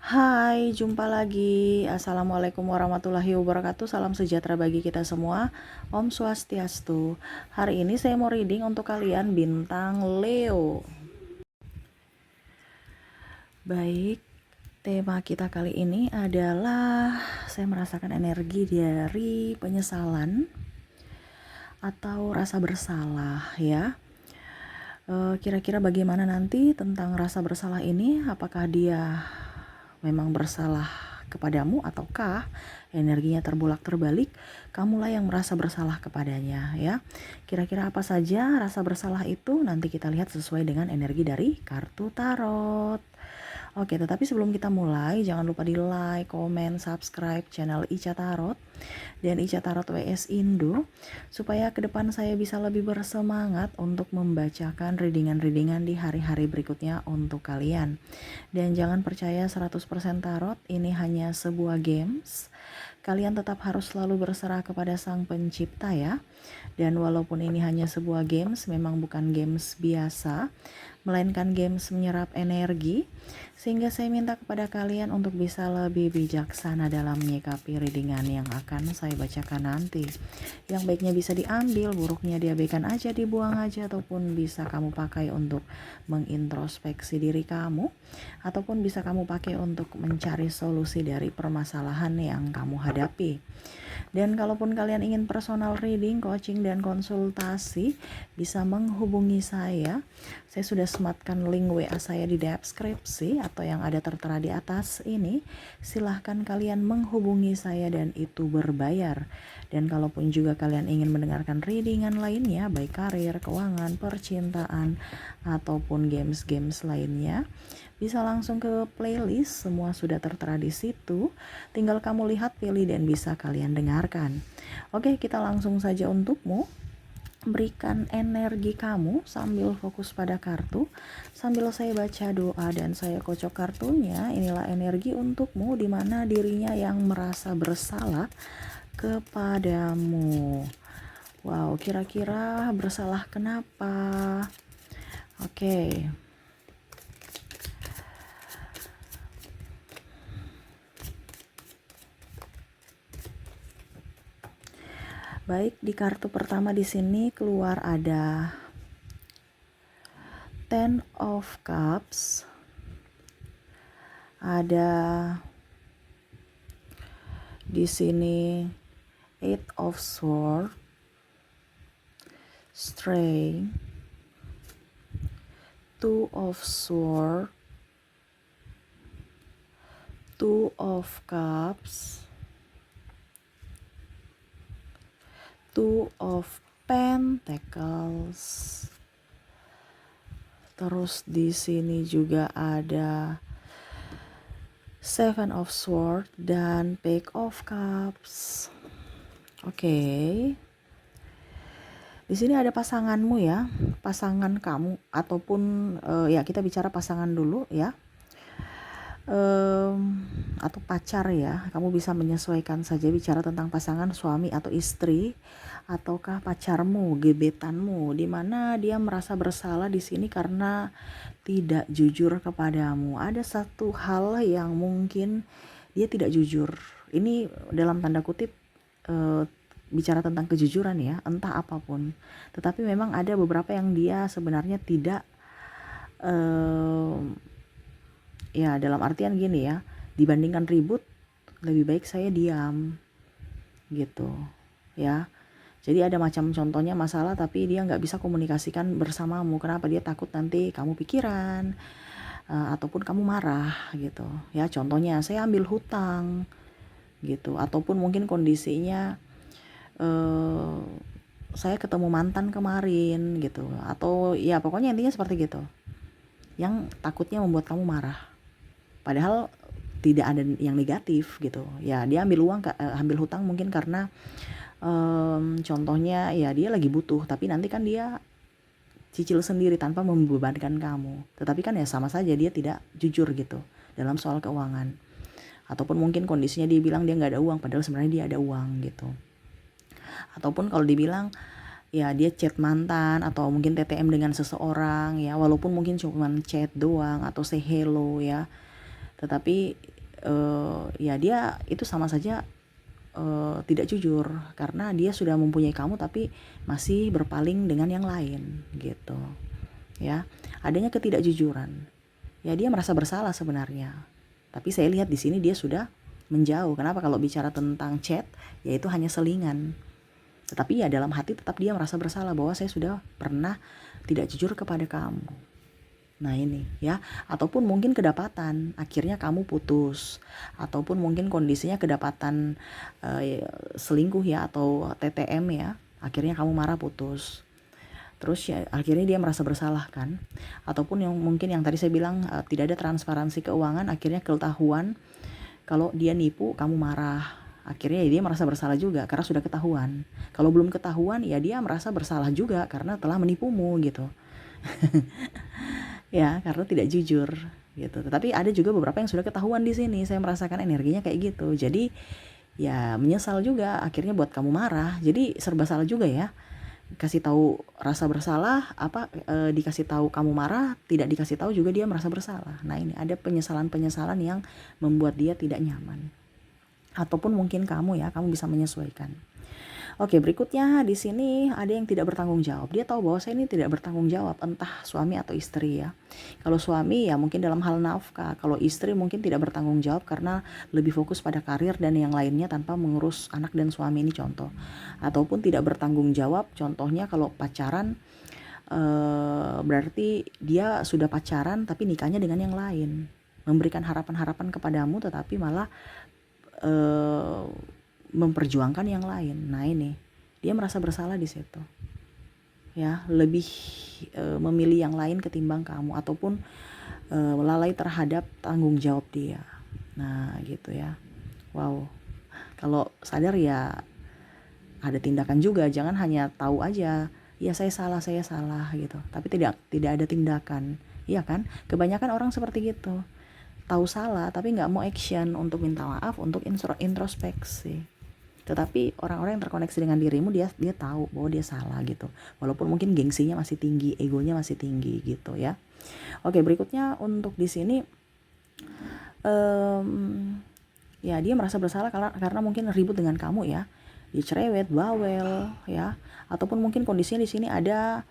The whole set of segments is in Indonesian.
Hai, jumpa lagi. Assalamualaikum warahmatullahi wabarakatuh. Salam sejahtera bagi kita semua. Om Swastiastu. Hari ini saya mau reading untuk kalian bintang Leo. Baik, tema kita kali ini adalah saya merasakan energi dari penyesalan atau rasa bersalah ya. Kira-kira bagaimana nanti tentang rasa bersalah ini? Apakah dia memang bersalah kepadamu ataukah energinya terbalik, kamulah yang merasa bersalah kepadanya ya. Kira-kira apa saja rasa bersalah itu? Nanti kita lihat sesuai dengan energi dari kartu tarot. Oke, tetapi sebelum kita mulai, jangan lupa di like, komen, subscribe channel Ica Tarot dan Ica Tarot WS Indo, supaya ke depan saya bisa lebih bersemangat untuk membacakan readingan-readingan di hari-hari berikutnya untuk kalian. Dan jangan percaya 100% tarot, ini hanya sebuah games. Kalian tetap harus selalu berserah kepada Sang Pencipta ya. Dan walaupun ini hanya sebuah games, memang bukan games biasa, melainkan games menyerap energi, sehingga saya minta kepada kalian untuk bisa lebih bijaksana dalam menyikapi readingan yang akan saya bacakan nanti. Yang baiknya bisa diambil, buruknya diabaikan aja, dibuang aja, ataupun bisa kamu pakai untuk mengintrospeksi diri kamu, ataupun bisa kamu pakai untuk mencari solusi dari permasalahan yang kamu hadapi. Dan kalaupun kalian ingin personal reading, coaching, dan konsultasi, bisa menghubungi saya. Saya sudah sematkan link WA saya di deskripsi atau yang ada tertera di atas ini. Silahkan kalian menghubungi saya dan itu berbayar. Dan kalaupun juga kalian ingin mendengarkan readingan lainnya, baik karir, keuangan, percintaan, ataupun games-games lainnya, bisa langsung ke playlist, semua sudah tertera di situ. Tinggal kamu lihat, pilih, dan bisa kalian dengarkan. Oke, kita langsung saja untukmu. Berikan energi kamu sambil fokus pada kartu, sambil saya baca doa dan saya kocok kartunya. Inilah energi untukmu, di mana dirinya yang merasa bersalah kepadamu. Wow, kira-kira bersalah kenapa? Oke. Baik, di kartu pertama di sini keluar ada Ten of Cups, ada di sini Eight of Swords, Strength, Two of Swords, Two of Cups, Two of Pentacles. Terus di sini juga ada Seven of Swords dan Page of Cups. Oke. Di sini ada pasanganmu ya, pasangan kamu ataupun ya kita bicara pasangan dulu ya. Atau pacar ya, kamu bisa menyesuaikan saja bicara tentang pasangan, suami atau istri, ataukah pacarmu, gebetanmu, di mana dia merasa bersalah di sini karena tidak jujur kepadamu. Ada satu hal yang mungkin dia tidak jujur. Ini dalam tanda kutip bicara tentang kejujuran ya, entah apapun. Tetapi memang ada beberapa yang dia sebenarnya tidak ya dalam artian gini ya, dibandingkan ribut lebih baik saya diam gitu ya. Jadi ada macam contohnya masalah tapi dia nggak bisa komunikasikan bersamamu. Kenapa? Dia takut nanti kamu pikiran ataupun kamu marah gitu ya. Contohnya saya ambil hutang gitu, ataupun mungkin kondisinya saya ketemu mantan kemarin gitu, atau ya pokoknya intinya seperti gitu yang takutnya membuat kamu marah. Padahal tidak ada yang negatif gitu ya. Dia ambil hutang mungkin karena contohnya ya dia lagi butuh, tapi nanti kan dia cicil sendiri tanpa membebankan kamu. Tetapi kan ya sama saja dia tidak jujur gitu dalam soal keuangan. Ataupun mungkin kondisinya dia bilang dia nggak ada uang, padahal sebenarnya dia ada uang gitu. Ataupun kalau dibilang ya dia chat mantan atau mungkin TTM dengan seseorang ya, walaupun mungkin cuma chat doang atau say hello ya. Tetapi ya dia itu sama saja tidak jujur, karena dia sudah mempunyai kamu tapi masih berpaling dengan yang lain gitu ya. Adanya ketidakjujuran, ya dia merasa bersalah sebenarnya, tapi saya lihat di sini dia sudah menjauh. Kenapa? Kalau bicara tentang chat, ya itu hanya selingan, tetapi ya dalam hati tetap dia merasa bersalah bahwa saya sudah pernah tidak jujur kepada kamu. Nah ini ya, ataupun mungkin kedapatan, akhirnya kamu putus, ataupun mungkin kondisinya kedapatan selingkuh ya, atau TTM ya, akhirnya kamu marah putus. Terus ya akhirnya dia merasa bersalah kan, ataupun yang mungkin yang tadi saya bilang tidak ada transparansi keuangan, akhirnya ketahuan kalau dia nipu, kamu marah, akhirnya ya dia merasa bersalah juga karena sudah ketahuan. Kalau belum ketahuan ya dia merasa bersalah juga karena telah menipumu gitu. Ya karena tidak jujur gitu. Tetapi ada juga beberapa yang sudah ketahuan di sini, saya merasakan energinya kayak gitu. Jadi ya menyesal juga, akhirnya buat kamu marah. Jadi serba salah juga ya, kasih tahu rasa bersalah, dikasih tahu kamu marah, tidak dikasih tahu juga dia merasa bersalah. Nah ini ada penyesalan-penyesalan yang membuat dia tidak nyaman, ataupun mungkin kamu bisa menyesuaikan. Oke, berikutnya di sini ada yang tidak bertanggung jawab. Dia tahu bahwa saya ini tidak bertanggung jawab, entah suami atau istri ya. Kalau suami ya mungkin dalam hal nafkah, kalau istri mungkin tidak bertanggung jawab karena lebih fokus pada karir dan yang lainnya tanpa mengurus anak dan suami, ini contoh. Ataupun tidak bertanggung jawab, contohnya kalau pacaran berarti dia sudah pacaran tapi nikahnya dengan yang lain, memberikan harapan-harapan kepadamu tetapi malah memperjuangkan yang lain. Nah ini dia merasa bersalah di situ ya, lebih memilih yang lain ketimbang kamu, ataupun lalai terhadap tanggung jawab dia. Nah gitu ya. Wow, kalau sadar ya ada tindakan juga, jangan hanya tahu aja ya saya salah gitu, tapi tidak ada tindakan. Iya kan, kebanyakan orang seperti gitu, tahu salah tapi nggak mau action untuk minta maaf, untuk introspeksi. Tetapi orang-orang yang terkoneksi dengan dirimu, dia tahu bahwa dia salah gitu, walaupun mungkin gengsinya masih tinggi, egonya masih tinggi gitu ya. Oke, berikutnya untuk di sini ya dia merasa bersalah karena mungkin ribut dengan kamu ya, dia cerewet, bawel ya, ataupun mungkin kondisinya di sini ada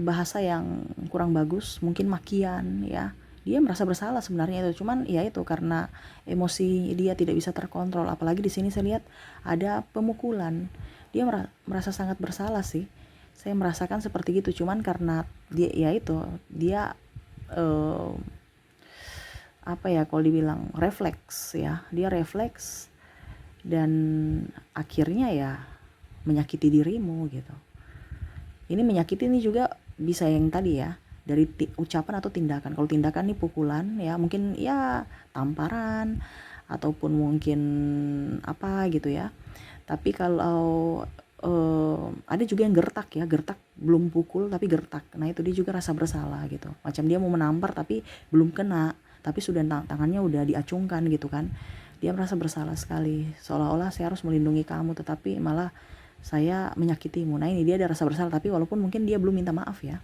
bahasa yang kurang bagus, mungkin makian ya. Dia merasa bersalah sebenarnya itu, cuman ya itu karena emosi dia tidak bisa terkontrol. Apalagi di sini saya lihat ada pemukulan, dia merasa sangat bersalah sih, saya merasakan seperti gitu. Cuman karena dia ya itu, dia kalau dibilang refleks ya, dia refleks dan akhirnya ya menyakiti dirimu gitu. Ini menyakiti ini juga bisa yang tadi ya, dari ucapan atau tindakan. Kalau tindakan nih pukulan ya, mungkin ya tamparan ataupun mungkin apa gitu ya. Tapi kalau ada juga yang gertak belum pukul tapi gertak. Nah itu dia juga rasa bersalah gitu, macam dia mau menampar tapi belum kena, tapi sudah tangannya udah diacungkan gitu kan. Dia merasa bersalah sekali, seolah-olah saya harus melindungi kamu tetapi malah saya menyakitimu. Nah ini dia ada rasa bersalah, tapi walaupun mungkin dia belum minta maaf ya,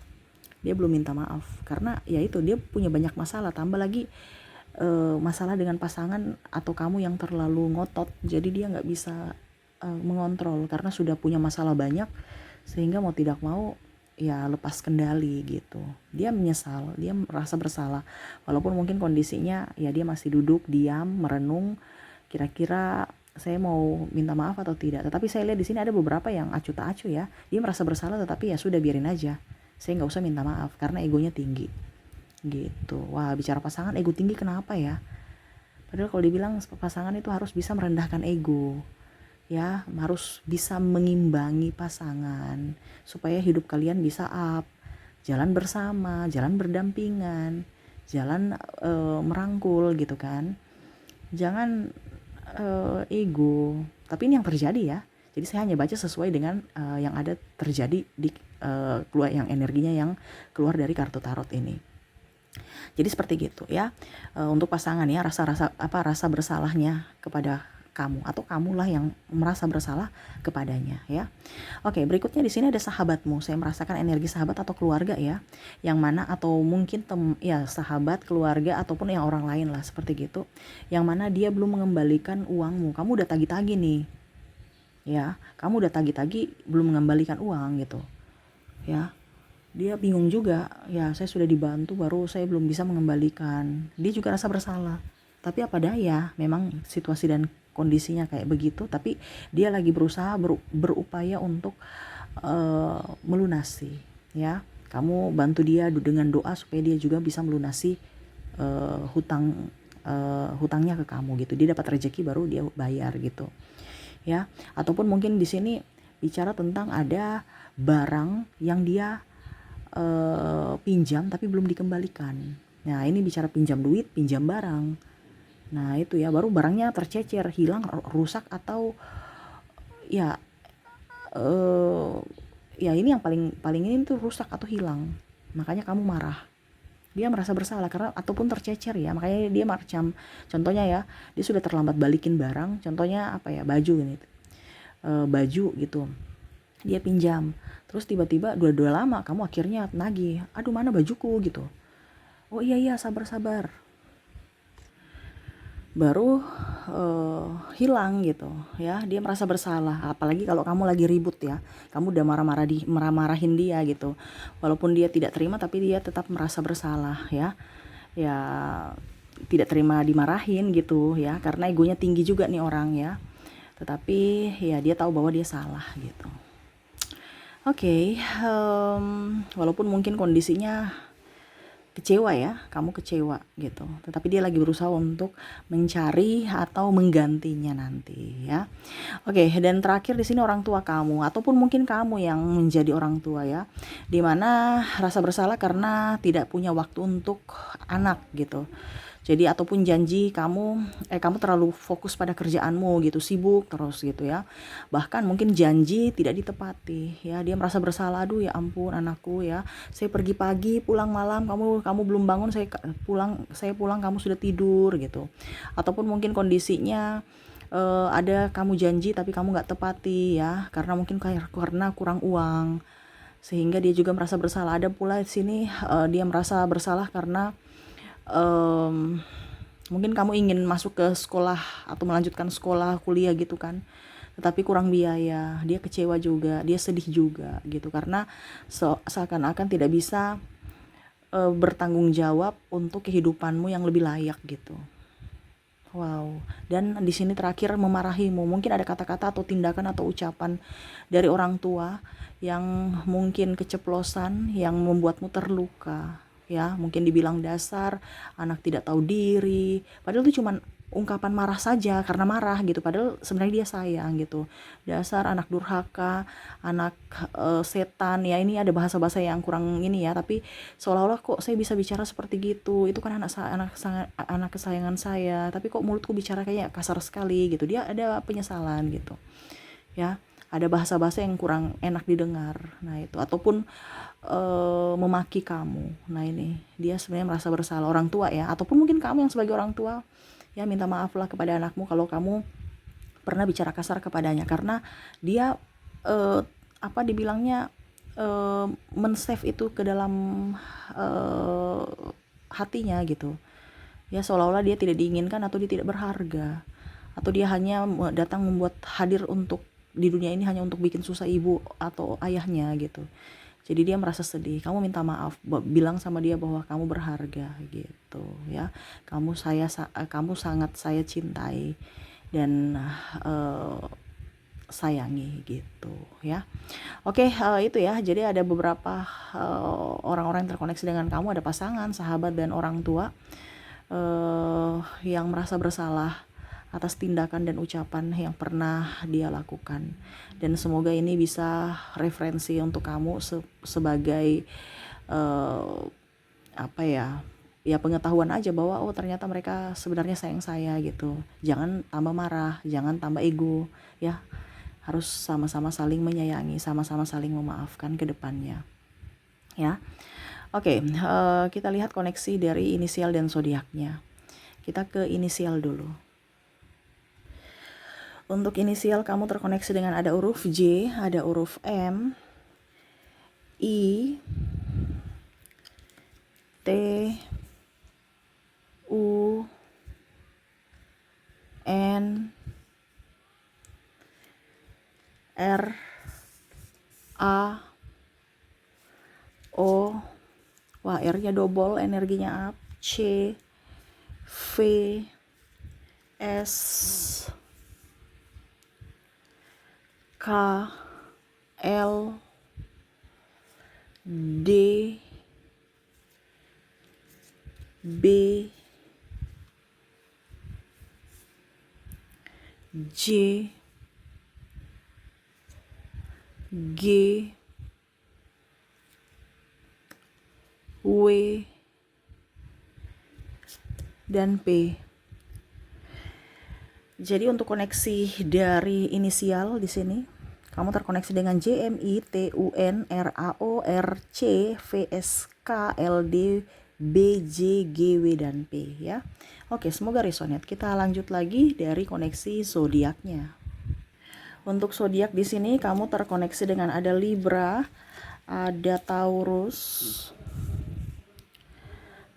dia belum minta maaf karena ya itu dia punya banyak masalah, tambah lagi masalah dengan pasangan atau kamu yang terlalu ngotot, jadi dia nggak bisa mengontrol karena sudah punya masalah banyak, sehingga mau tidak mau ya lepas kendali gitu. Dia menyesal, dia merasa bersalah, walaupun mungkin kondisinya ya dia masih duduk diam merenung, kira-kira saya mau minta maaf atau tidak. Tetapi saya lihat di sini ada beberapa yang acuh tak acuh ya, dia merasa bersalah tetapi ya sudah, biarin aja, saya nggak usah minta maaf karena egonya tinggi gitu. Wah, bicara pasangan ego tinggi kenapa ya, padahal kalau dibilang pasangan itu harus bisa merendahkan ego ya, harus bisa mengimbangi pasangan supaya hidup kalian bisa up, jalan bersama, jalan berdampingan, jalan merangkul gitu kan. Jangan ego. Tapi ini yang terjadi ya, jadi saya hanya baca sesuai dengan yang ada terjadi di keluar, yang energinya yang keluar dari kartu tarot ini. Jadi seperti gitu ya. Untuk pasangan ya, rasa bersalahnya kepada kamu, atau kamulah yang merasa bersalah kepadanya ya. Oke, berikutnya di sini ada sahabatmu. Saya merasakan energi sahabat atau keluarga ya, yang mana atau mungkin ya sahabat, keluarga ataupun yang orang lain lah seperti gitu, yang mana dia belum mengembalikan uangmu. Kamu udah tagih-tagih nih ya, kamu udah tagih-tagih belum mengembalikan uang gitu ya. Dia bingung juga, ya saya sudah dibantu baru saya belum bisa mengembalikan. Dia juga rasa bersalah, tapi apa daya, memang situasi dan kondisinya kayak begitu. Tapi dia lagi berusaha berupaya untuk melunasi ya. Kamu bantu dia dengan doa supaya dia juga bisa melunasi hutangnya ke kamu gitu. Dia dapat rezeki baru dia bayar gitu ya. Ataupun mungkin di sini bicara tentang ada barang yang dia pinjam tapi belum dikembalikan. Nah ini bicara pinjam duit, pinjam barang. Nah itu ya, baru barangnya tercecer, hilang, rusak, atau ya ya ini yang paling ini tuh rusak atau hilang. Makanya kamu marah. Dia merasa bersalah karena ataupun tercecer ya, makanya dia macam contohnya ya, dia sudah terlambat balikin barang, contohnya apa ya, baju ini, baju gitu. Dia pinjam, terus tiba-tiba dua lama kamu akhirnya nagih, aduh mana bajuku gitu. Oh iya sabar, baru hilang gitu ya. Dia merasa bersalah, apalagi kalau kamu lagi ribut ya, kamu udah marah-marahin dia gitu, walaupun dia tidak terima tapi dia tetap merasa bersalah ya, tidak terima dimarahin gitu ya, karena egonya tinggi juga nih orang ya. Tetapi ya dia tahu bahwa dia salah gitu. Oke, walaupun mungkin kondisinya kecewa ya, kamu kecewa gitu, tetapi dia lagi berusaha untuk mencari atau menggantinya nanti ya. Oke, dan terakhir di sini orang tua kamu, ataupun mungkin kamu yang menjadi orang tua ya, dimana rasa bersalah karena tidak punya waktu untuk anak gitu. Jadi ataupun janji kamu terlalu fokus pada kerjaanmu gitu, sibuk terus gitu ya. Bahkan mungkin janji tidak ditepati ya. Dia merasa bersalah, aduh ya ampun anakku ya. Saya pergi pagi, pulang malam, kamu belum bangun, saya pulang kamu sudah tidur gitu. Ataupun mungkin kondisinya ada kamu janji tapi kamu nggak tepati ya, karena mungkin karena kurang uang, sehingga dia juga merasa bersalah. Ada pula di sini dia merasa bersalah karena mungkin kamu ingin masuk ke sekolah atau melanjutkan sekolah kuliah gitu kan, tetapi kurang biaya. Dia kecewa juga, dia sedih juga gitu, karena seakan-akan tidak bisa bertanggung jawab untuk kehidupanmu yang lebih layak gitu. Wow, dan di sini terakhir memarahimu. Mungkin ada kata-kata atau tindakan atau ucapan dari orang tua yang mungkin keceplosan, yang membuatmu terluka. Ya, mungkin dibilang dasar, anak tidak tahu diri. Padahal itu cuma ungkapan marah saja karena marah gitu. Padahal sebenarnya dia sayang gitu. Dasar anak durhaka, anak setan. Ya ini ada bahasa-bahasa yang kurang ini ya, tapi seolah-olah kok saya bisa bicara seperti gitu. Itu kan anak kesayangan saya, tapi kok mulutku bicara kayak kasar sekali gitu. Dia ada penyesalan gitu. Ya, ada bahasa-bahasa yang kurang enak didengar. Nah, itu ataupun memaki kamu. Nah, ini dia sebenarnya merasa bersalah, orang tua ya, ataupun mungkin kamu yang sebagai orang tua ya, minta maaflah kepada anakmu kalau kamu pernah bicara kasar kepadanya, karena dia dibilangnya men-save itu ke dalam hatinya gitu. Ya seolah-olah dia tidak diinginkan atau dia tidak berharga, atau dia hanya datang membuat hadir untuk di dunia ini hanya untuk bikin susah ibu atau ayahnya gitu. Jadi dia merasa sedih. Kamu minta maaf, bilang sama dia bahwa kamu berharga gitu ya. Kamu sangat saya cintai dan sayangi gitu ya. Oke, itu ya. Jadi ada beberapa orang-orang yang terkoneksi dengan kamu, ada pasangan, sahabat, dan orang tua yang merasa bersalah atas tindakan dan ucapan yang pernah dia lakukan. Dan semoga ini bisa referensi untuk kamu sebagai pengetahuan aja bahwa oh ternyata mereka sebenarnya sayang saya gitu. Jangan tambah marah, jangan tambah ego ya. Harus sama-sama saling menyayangi, sama-sama saling memaafkan ke depannya ya. Oke, kita lihat koneksi dari inisial dan zodiaknya. Kita ke inisial dulu. Untuk inisial kamu terkoneksi dengan ada huruf J, ada huruf M, I, T, U, N, R, A, O, wah R-nya double, energinya up, C, V, S, K, L, D, B, J, G, W, dan P. Jadi untuk koneksi dari inisial di sini, kamu terkoneksi dengan J, M, I, T, U, N, R, A, O, R, C, V, S, K, L, D, B, J, G, W, dan P ya. Oke, semoga resonate. Kita lanjut lagi dari koneksi zodiaknya. Untuk zodiak di sini kamu terkoneksi dengan ada Libra, ada Taurus,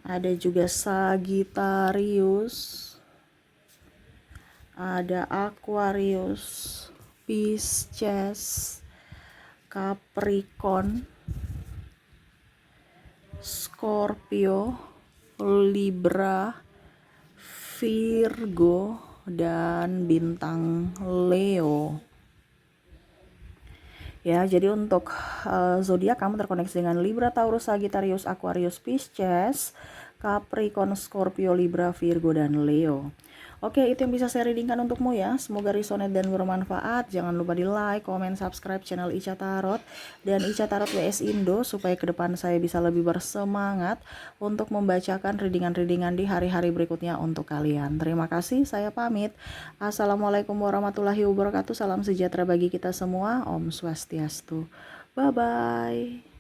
ada juga Sagittarius, ada Aquarius, Pisces, Capricorn, Scorpio, Libra, Virgo, dan bintang Leo. Ya, jadi untuk zodiak kamu terkoneksi dengan Libra, Taurus, Sagittarius, Aquarius, Pisces, Capricorn, Scorpio, Libra, Virgo, dan Leo. Oke, itu yang bisa saya readingkan untukmu ya. Semoga resonate dan bermanfaat. Jangan lupa di like, comment, subscribe channel Ica Tarot dan Ica Tarot WS Indo supaya ke depan saya bisa lebih bersemangat untuk membacakan readingan-readingan di hari-hari berikutnya untuk kalian. Terima kasih, saya pamit. Assalamualaikum warahmatullahi wabarakatuh. Salam sejahtera bagi kita semua. Om Swastiastu. Bye-bye.